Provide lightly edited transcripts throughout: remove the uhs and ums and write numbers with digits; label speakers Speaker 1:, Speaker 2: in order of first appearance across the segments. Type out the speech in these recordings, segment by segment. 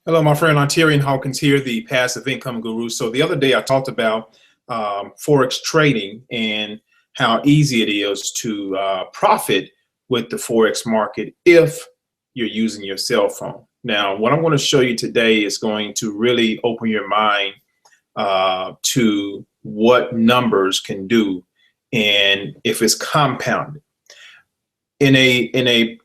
Speaker 1: Hello, my friend Ontarian Hawkins here, the passive income guru. So the other day I talked about Forex trading and how easy it is to profit with the Forex market if you're using your cell phone. Now, what I'm going to show you today is going to really open your mind to what numbers can do and if it's compounded. In a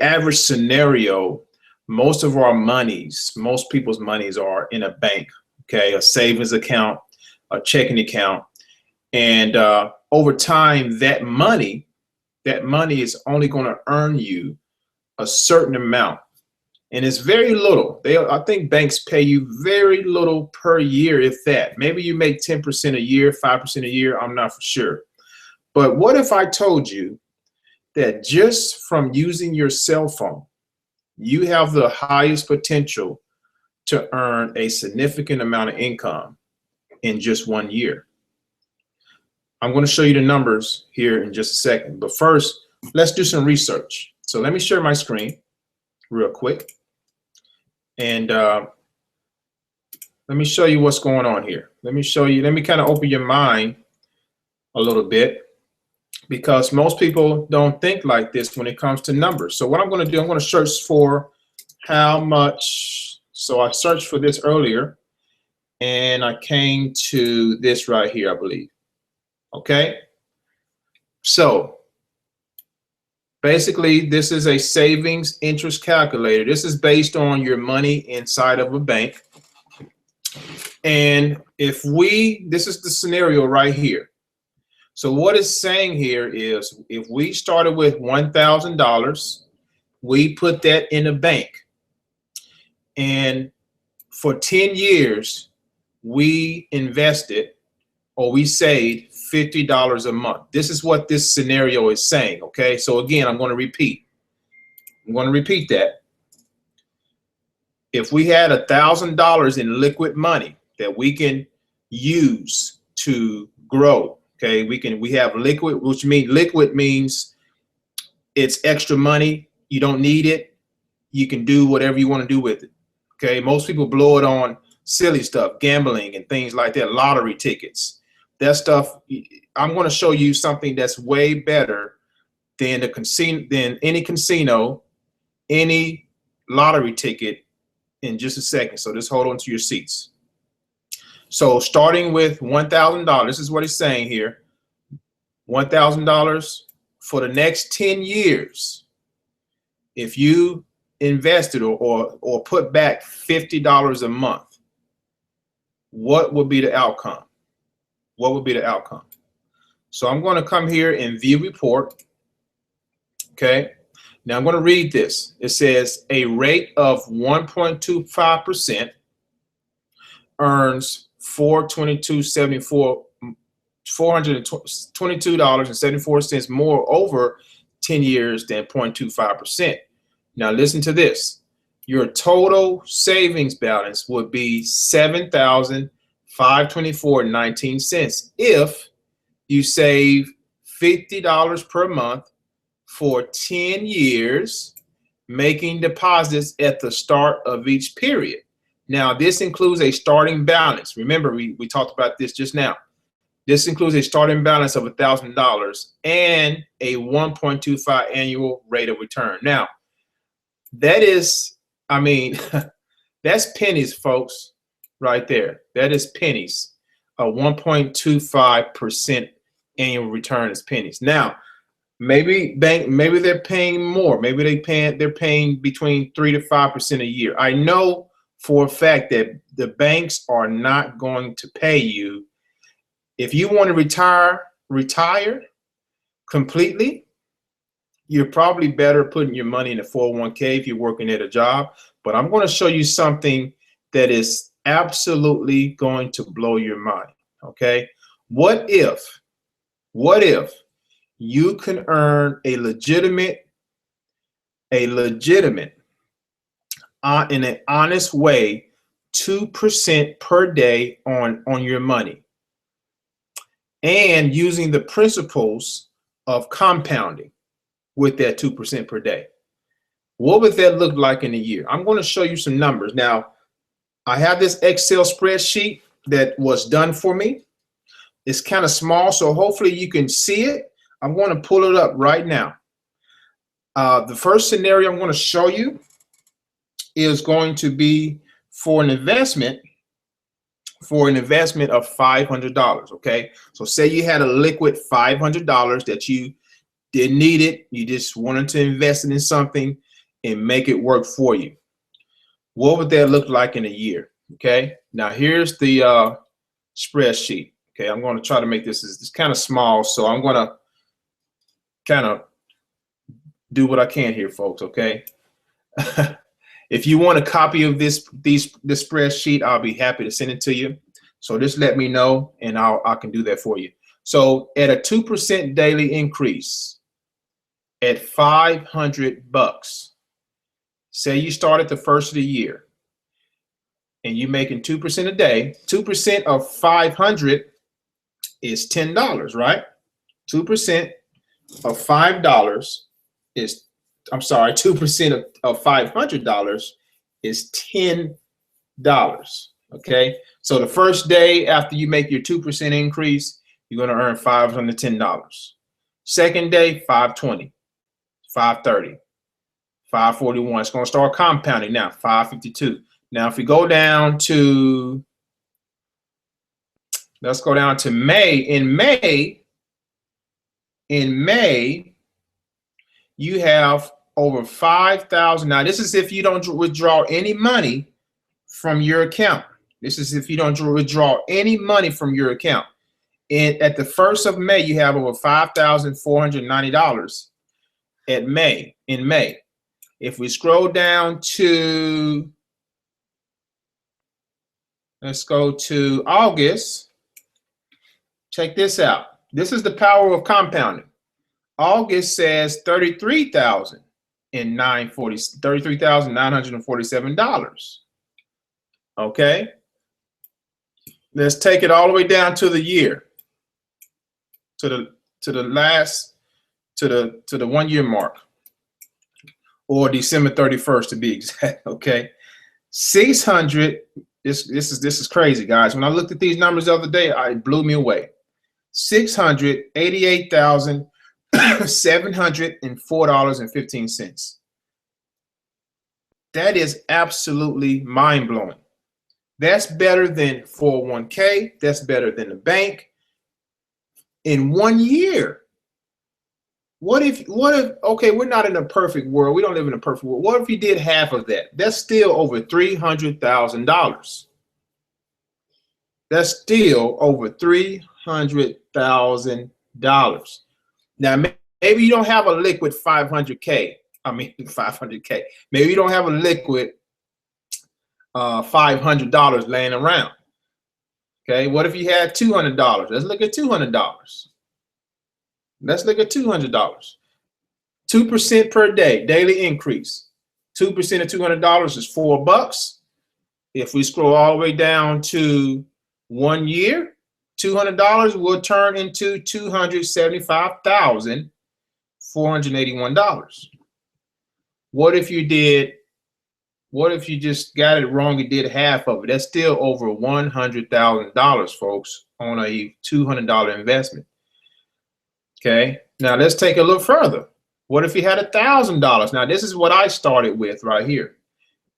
Speaker 1: average scenario, most of our monies, most people's monies are in a bank, okay, a savings account, a checking account, and over time, that money is only going to earn you a certain amount, and it's very little. I think banks pay you very little per year, if that. Maybe you make 10% a year, 5% a year. I'm not for sure. But what if I told you that just from using your cell phone, you have the highest potential to earn a significant amount of income in just 1 year? I'm going to show you the numbers here in just a second. But first, let's do some research. So let me share my screen real quick. And let me show you what's going on here. Let me kind of open your mind a little bit, because most people don't think like this when it comes to numbers. So what I'm going to do, I'm going to search for how much. So I searched for this earlier and I came to this right here, I believe. Okay. So basically, this is a savings interest calculator. This is based on your money inside of a bank. And this is the scenario right here. So what it's saying here is, if we started with $1,000, we put that in a bank, and for 10 years, we invested, or we saved $50 a month. This is what this scenario is saying, okay? So again, I'm going to repeat that. If we had $1,000 in liquid money that we can use to grow, okay, we have liquid, which means liquid means it's extra money. You don't need it. You can do whatever you want to do with it. Okay, most people blow it on silly stuff, gambling and things like that, lottery tickets. That stuff, I'm going to show you something that's way better than any casino, any lottery ticket in just a second. So just hold on to your seats. So starting with $1,000, this is what it's saying here. $1,000 for the next 10 years. If you invested or put back $50 a month, what would be the outcome? What would be the outcome? So I'm going to come here and view report. Okay. Now I'm going to read this. It says a rate of 1.25% earns $422.74 more over 10 years than 0.25%. Now listen to this. Your total savings balance would be $7,524.19 if you save $50 per month for 10 years, making deposits at the start of each period. Now, this includes a starting balance. Remember, we talked about this just now. This includes a starting balance of $1,000 and a 1.25 annual rate of return. Now, that is, I mean, that's pennies, folks, right there. That is pennies. A 1.25% annual return is pennies. Now, maybe they're paying more. Maybe they're paying between 3 to 5% a year. I know for a fact that the banks are not going to pay you. If you want to retire completely, you're probably better putting your money in a 401k if you're working at a job. But I'm going to show you something that is absolutely going to blow your mind. Okay. What if you can earn a legitimate in an honest way, 2% per day on your money, and using the principles of compounding with that 2% per day? What would that look like in a year? I'm going to show you some numbers. Now, I have this Excel spreadsheet that was done for me. It's kind of small, so hopefully you can see it. I'm going to pull it up right now. The first scenario I'm going to show you is going to be for an investment of $500. Okay, so say you had a liquid $500 that you didn't need it, you just wanted to invest it in something and make it work for you. What would that look like in a year? Okay, now here's the spreadsheet. Okay, I'm going to try to make this, it's kind of small, so I'm going to kind of do what I can here, folks. Okay. If you want a copy of this spreadsheet, I'll be happy to send it to you. So just let me know and I can do that for you. So at a 2% daily increase at $500, say you start at the first of the year and you're making 2% a day, 2% of 500 is $10, right? 2% of $5 is, I'm sorry, 2% of $500 is $10. Okay, so the first day after you make your 2% increase, you're going to earn $510. Second day, $520, $530, $541. It's going to start compounding now, $552. Now, if we go down to, let's go down to May. In May, you have over 5,000. Now, this is if you don't withdraw any money from your account. This is if you don't withdraw any money from your account. And at the 1st of May, you have over $5,490 in May. If we scroll down to, let's go to August. Check this out. This is the power of compounding. August says $33,947. Okay. Let's take it all the way down to the year, to the 1 year mark, or December 31st to be exact. Okay. 600. This is crazy, guys. When I looked at these numbers the other day, it blew me away. $688,704.15. That is absolutely mind-blowing. That's better than 401k. That's better than the bank. In 1 year. What if, okay, we're not in a perfect world. We don't live in a perfect world. What if you did half of that? That's still over $300,000. That's still over $300,000. Now, maybe you don't have a liquid 500K. I mean, 500K. Maybe you don't have a liquid $500 laying around. Okay, what if you had $200? Let's look at $200. Let's look at $200. 2% per day, daily increase. 2% of $200 is $4. If we scroll all the way down to 1 year, $200 will turn into $275,481. What if you just got it wrong and did half of it? That's still over $100,000, folks, on a $200 investment. Okay, now let's take a little further. What if you had $1,000? Now, this is what I started with right here.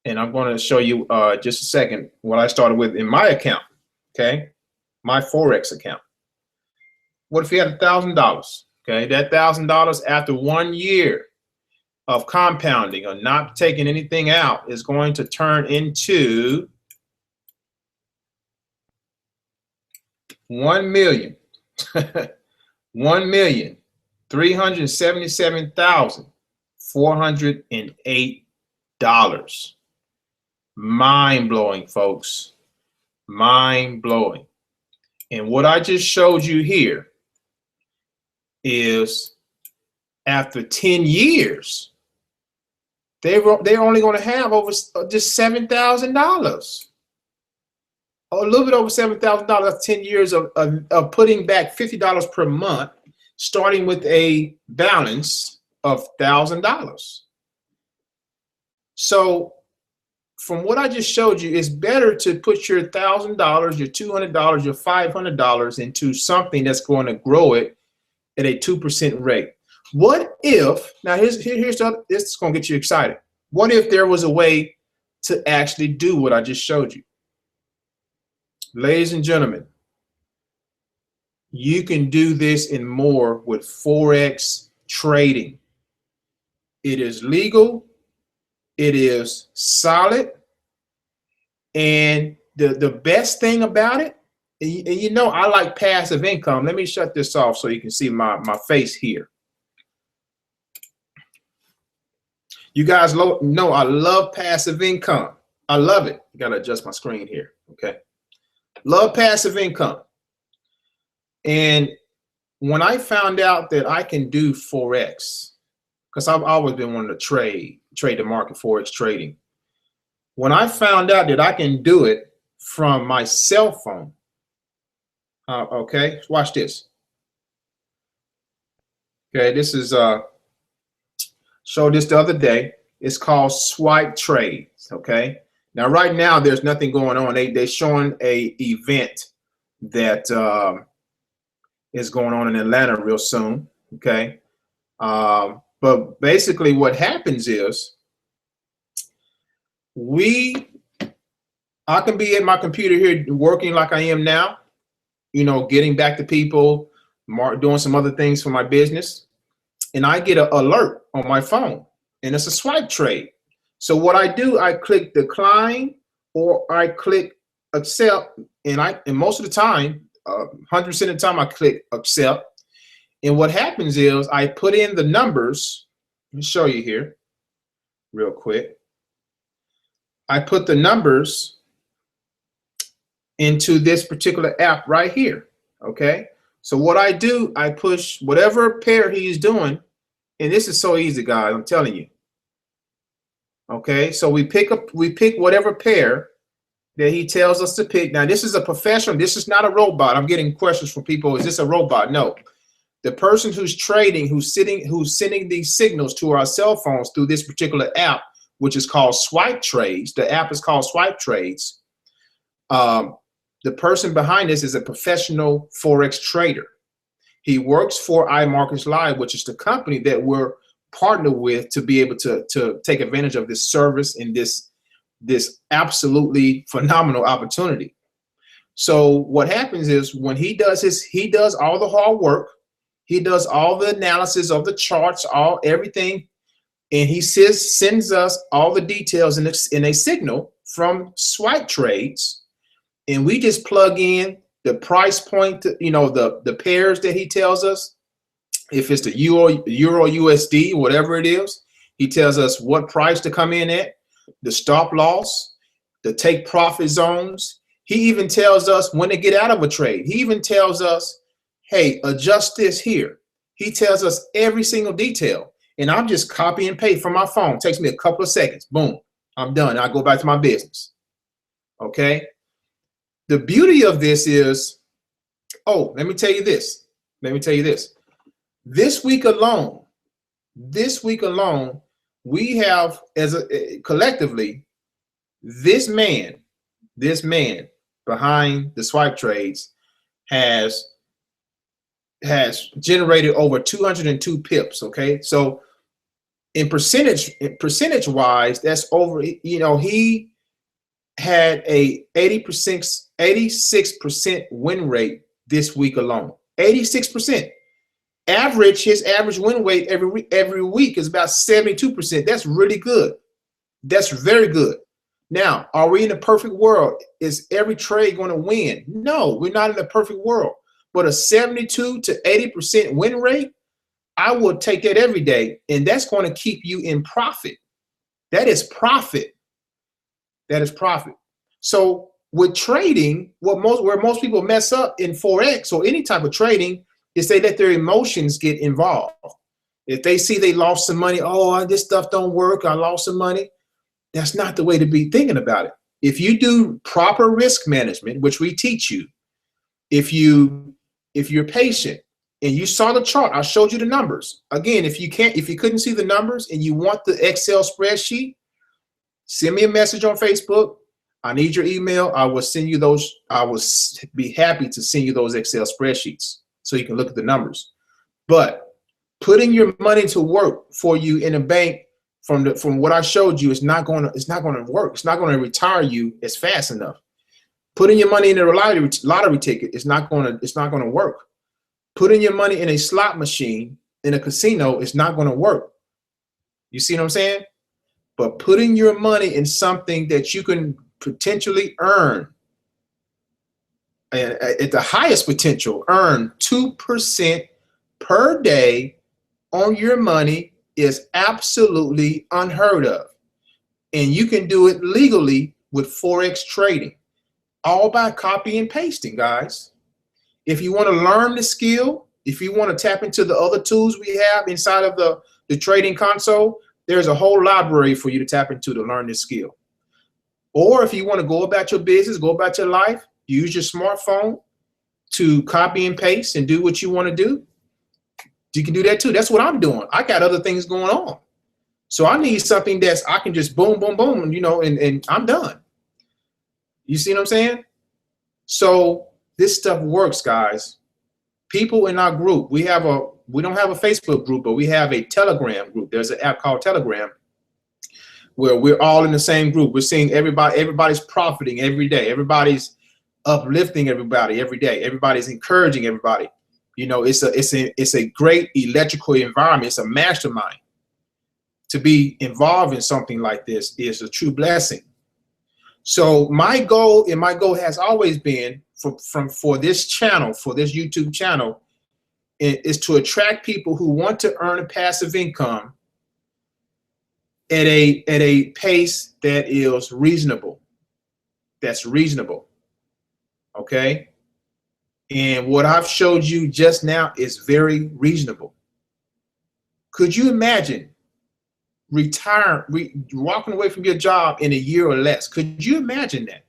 Speaker 1: And I'm going to show you just a second what I started with in my account. Okay, my Forex account. What if you had $1,000? Okay, that $1,000 after 1 year of compounding or not taking anything out is going to turn into 1,377,408. Mind-blowing, folks. Mind-blowing. And what I just showed you here is after 10 years, they're only going to have over just $7,000. A little bit over $7,000 after 10 years of putting back $50 per month, starting with a balance of $1,000. So from what I just showed you, it's better to put your $1,000, your $200, your $500 into something that's going to grow it at a 2% rate. What if, now here's this is going to get you excited. What if there was a way to actually do what I just showed you? Ladies and gentlemen, you can do this and more with Forex trading. It is legal, it is solid, and the best thing about it, and you know I like passive income. Let me shut this off so you can see my face here. You guys know I love passive income. I love it. You gotta adjust my screen here, okay? Love passive income. And when I found out that I can do Forex, because I've always been wanting to trade the market, Forex trading. When I found out that I can do it from my cell phone, okay, watch this. Okay, this is showed this the other day. It's called swipe trades. Okay, now right now there's nothing going on. They're showing a event that is going on in Atlanta real soon. Okay, but basically what happens is I can be at my computer here working like I am now, you know, getting back to people, doing some other things for my business, and I get an alert on my phone, and it's a swipe trade. So what I do, I click decline or I click accept, and most of the time, 100% of the time, I click accept. And what happens is I put in the numbers. Let me show you here real quick. I put the numbers into this particular app right here. Okay. So what I do, I push whatever pair he's doing. And this is so easy, guys. I'm telling you. Okay. So we pick whatever pair that he tells us to pick. Now, this is a professional. This is not a robot. I'm getting questions from people. Is this a robot? No. The person who's trading, who's sending these signals to our cell phones through this particular app, which is called Swipe Trades. The app is called Swipe Trades. The person behind this is a professional Forex trader. He works for iMarkets Live, which is the company that we're partnered with to be able to take advantage of this service and this absolutely phenomenal opportunity. So what happens is when he does all the hard work, he does all the analysis of the charts, everything, and he sends us all the details in a signal from Swipe Trades, and we just plug in the price point, you know, the pairs that he tells us. If it's the Euro USD, whatever it is, he tells us what price to come in at, the stop loss, the take profit zones. He even tells us when to get out of a trade. He even tells us, hey, adjust this here. He tells us every single detail. And I'm just copy and paste from my phone. It takes me a couple of seconds. Boom, I'm done. I go back to my business. Okay. The beauty of this is, let me tell you this. This week alone, we have collectively, this man behind the Swipe Trades has generated over 202 pips. Okay, so in percentage wise, that's over. You know, he had a 86% win rate this week alone. 86%. His average win rate every week is about 72%. That's really good. That's very good. Now, are we in a perfect world? Is every trade going to win? No, we're not in a perfect world. But a 72 to 80% win rate, I would take that every day, and that's going to keep you in profit. That is profit. That is profit. So with trading, where most people mess up in Forex or any type of trading is they let their emotions get involved. If they see they lost some money, this stuff don't work, I lost some money. That's not the way to be thinking about it. If you do proper risk management, which we teach you, if you're patient and you saw the chart, I showed you the numbers. Again, if you couldn't see the numbers and you want the Excel spreadsheet, Send me a message on Facebook. I need your email. I will send you those. I will be happy to send you those Excel spreadsheets so you can look at the numbers. But putting your money to work for you in a bank from what I showed you is not going to work. It's not going to retire you as fast enough. Putting your money in a lottery ticket is not going to work. Putting your money in a slot machine in a casino is not going to work. You see what I'm saying? But putting your money in something that you can potentially earn, at the highest potential, earn 2% per day on your money is absolutely unheard of. And you can do it legally with Forex trading, all by copy and pasting, guys. If you want to learn the skill, if you want to tap into the other tools we have inside of the trading console, there's a whole library for you to tap into to learn this skill. Or if you want to go about your business, go about your life, use your smartphone to copy and paste and do what you want to do, you can do that too. That's what I'm doing. I got other things going on. So I need something that's I can just boom, boom, boom, and I'm done. You see what I'm saying? So this stuff works, guys. People in our group, we don't have a Facebook group, but we have a Telegram group. There's an app called Telegram where we're all in the same group. We're seeing everybody's profiting every day. Everybody's uplifting everybody every day. Everybody's encouraging everybody. You know, it's a great electrical environment. It's a mastermind. To be involved in something like this is a true blessing. So my goal has always been for this channel, for this YouTube channel, is to attract people who want to earn a passive income at a pace that is reasonable. That's reasonable. Okay? And what I've showed you just now is very reasonable. Could you imagine walking away from your job in a year or less? Could you imagine that?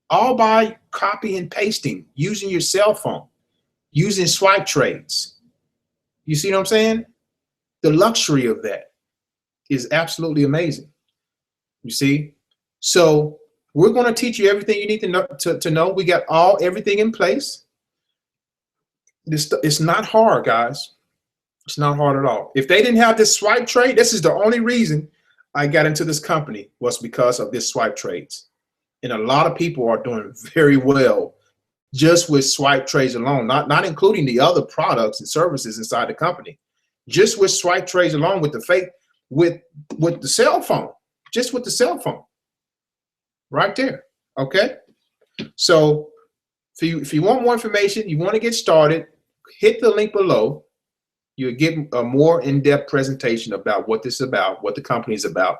Speaker 1: All by copy and pasting, using your cell phone, using swipe trades. You see what I'm saying? The luxury of that is absolutely amazing. You see? So we're going to teach you everything you need to know. We got everything in place. It's not hard, guys. It's not hard at all. If they didn't have this swipe trade, this is the only reason I got into this company, was because of this swipe trades. And a lot of people are doing very well just with swipe trades alone, not including the other products and services inside the company. Just with swipe trades alone, with the cell phone, just with the cell phone, right there. Okay. So if you want more information, you want to get started, hit the link below. You'll get a more in-depth presentation about what this is about, what the company is about,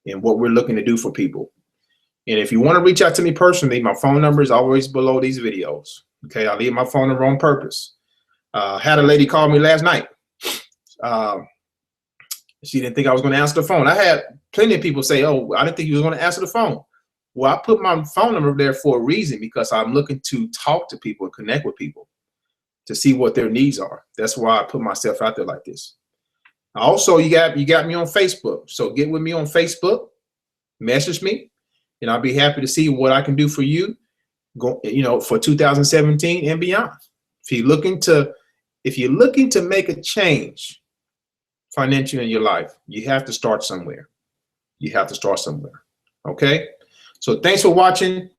Speaker 1: and what we're looking to do for people. And if you want to reach out to me personally, my phone number is always below these videos. Okay, I leave my phone number on purpose. Had a lady call me last night. She didn't think I was going to answer the phone. I had plenty of people say, "Oh, I didn't think you was going to answer the phone." Well, I put my phone number there for a reason, because I'm looking to talk to people and connect with people to see what their needs are. That's why I put myself out there like this. Also, you got me on Facebook. So get with me on Facebook, message me, and I'll be happy to see what I can do for you, for 2017 and beyond. If you're looking to make a change financially in your life, you have to start somewhere. You have to start somewhere. Okay? So thanks for watching.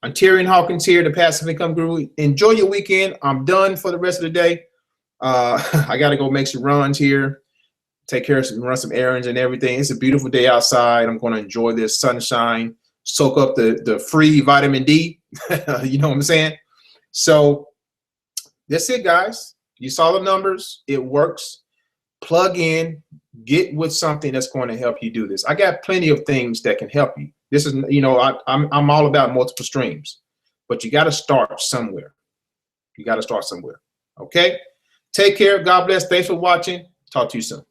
Speaker 1: Ontarian Hawkins here, the Passive Income Guru. Enjoy your weekend. I'm done for the rest of the day. I got to go make some runs here, run some errands and everything. It's a beautiful day outside. I'm going to enjoy this sunshine, soak up the free vitamin D. You know what I'm saying? So that's it, guys. You saw the numbers. It works. Plug in, get with something that's going to help you do this. I got plenty of things that can help you. This is, I'm all about multiple streams, but you got to start somewhere. You got to start somewhere. Okay? Take care. God bless. Thanks for watching. Talk to you soon.